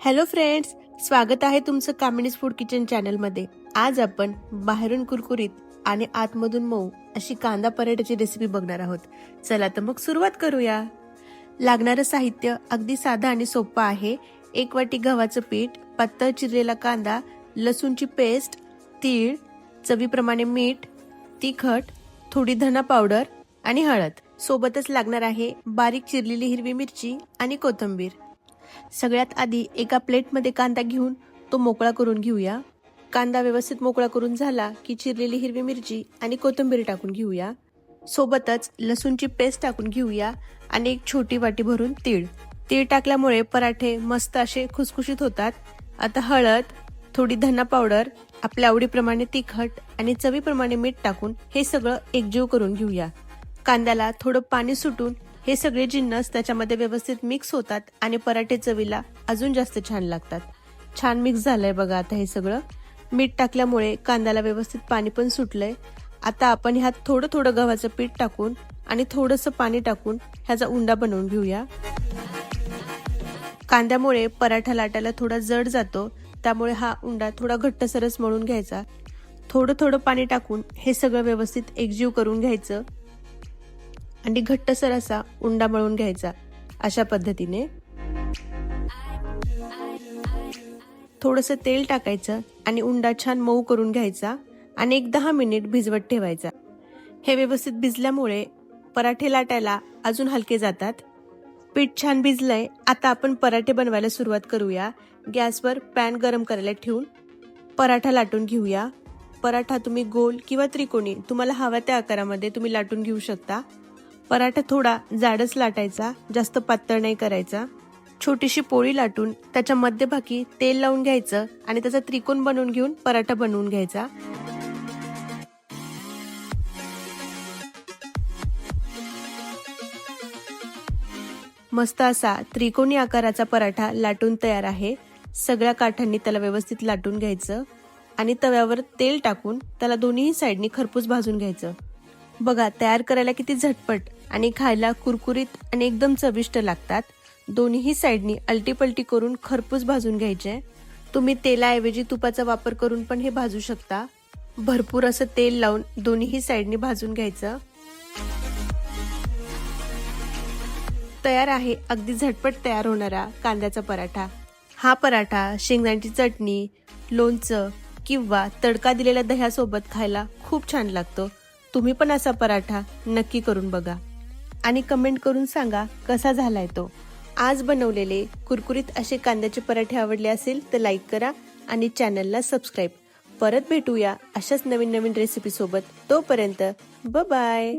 Hello friends, स्वागत आहे तुमचं कामिनीज फूड किचन चॅनलमध्ये। आज आपण बाहेरून कुरकुरीत आणि आतमधून मऊ अशी कांदा पराठ्याची रेसिपी बघणार आहोत। चला तर मग सुरुवात करूया। लागणारं साहित्य अगदी साधं आणि सोपं आहे। 1 वाटी गव्हाचं पीठ, पातळ चिरलेला कांदा, लसूणची पेस्ट, तीळ, चवीप्रमाणे मीठ, तिखट, थोडी धना पावडर आणि हळद। सोबतच लागणार आहे बारीक चिरलेली हिरवी मिरची आणि कोथिंबीर। सगळ्यात आधी एका प्लेटमध्ये कांदा घेऊन तो मोकळा करून घेऊया। कांदा व्यवस्थित मोकळा करून झाला की चिरलेली हिरवी मिरची आणि कोथिंबीर टाकून घेऊया। सोबतच लसूणची पेस्ट टाकून घेऊया आणि एक छोटी वाटी भरून तीळ। तीळ टाकल्यामुळे पराठे मस्त असे खुसखुशीत होतात। आता हळद, थोडी धना पावडर, आपल्या आवडीप्रमाणे तिखट आणि चवीप्रमाणे मीठ टाकून हे सगळं एकजीव करून घेऊया। कांद्याला थोडं पाणी सुटून हे सगळे जिन्नस त्याच्यामध्ये व्यवस्थित मिक्स होतात आणि पराठे चवीला अजून जास्त छान लागतात। छान मिक्स झालंय बघा। आता हे सगळं मीठ टाकल्यामुळे कांद्याला व्यवस्थित पाणी पण सुटलंय। आता आपण ह्यात थोडं थोडं गव्हाचं पीठ टाकून आणि थोडंसं पाणी टाकून ह्याचा उंडा बनवून घेऊया। कांद्यामुळे पराठा लाटायला थोडा जड जातो, त्यामुळे हा उंडा थोडा घट्टसरच मळून घ्यायचा। थोडं थोडं पाणी टाकून हे सगळं व्यवस्थित एकजीव करून घ्यायचं आणि घट्टसर असा उंडा मळून घ्यायचा। अशा पद्धतीने थोडंसं तेल टाकायचं आणि उंडा छान मऊ करून घ्यायचा आणि एक 10 मिनिट भिजवत ठेवायचा। हे व्यवस्थित भिजल्यामुळे पराठे लाटायला अजून हलके जातात। पीठ छान भिजलंय। आता आपण पराठे बनवायला सुरुवात करूया। गॅसवर पॅन गरम करायला ठेवून पराठा लाटून घेऊया। पराठा तुम्ही गोल किंवा त्रिकोणी तुम्हाला हव्या त्या आकारामध्ये तुम्ही लाटून घेऊ शकता। पराठा थोडा जाडच लाटायचा, जास्त पातळ नाही करायचा। छोटीशी पोळी लाटून त्याच्या मध्यभागी तेल लावून घ्यायचं आणि त्याचा त्रिकोण बनवून घेऊन पराठा बनवून घ्यायचा। मस्त असा त्रिकोणी आकाराचा पराठा लाटून तयार आहे। सगळ्या काठांनी त्याला व्यवस्थित लाटून घ्यायचं आणि तव्यावर तेल टाकून त्याला दोन्ही साइडनी खरपूस भाजून घ्यायचं। बघा, तयार करायला किती झटपट आणि खायला कुरकुरीत आणि एकदम चविष्ट लागतात। दोन्ही साइडनी अलटीपलटी करून खरपूस भाजून घ्यायचे। तुम्ही तेलाऐवजी तुपाचा वापर करून पण हे भाजू शकता। भरपूर असं तेल लावून दोन्ही साइडनी भाजून घ्यायचं। तयार आहे अगदी झटपट तयार होणारा कांद्याचा पराठा। हा पराठा शेंगदाण्याची चटणी, लोणचं किंवा तडका दिलेल्या दह्यासोबत खायला खूप छान लागतो। तुम्ही पण असा पराठा नक्की करून बघा आणि कमेंट करून सांगा कसा झालाय तो। आज बनवलेले कुरकुरीत असे कांद्याचे पराठे आवडले असेल तर लाईक करा आणि चॅनलला सबस्क्राईब। परत भेटूया अशाच नवीन नवीन रेसिपी सोबत। तोपर्यंत बाय बाय।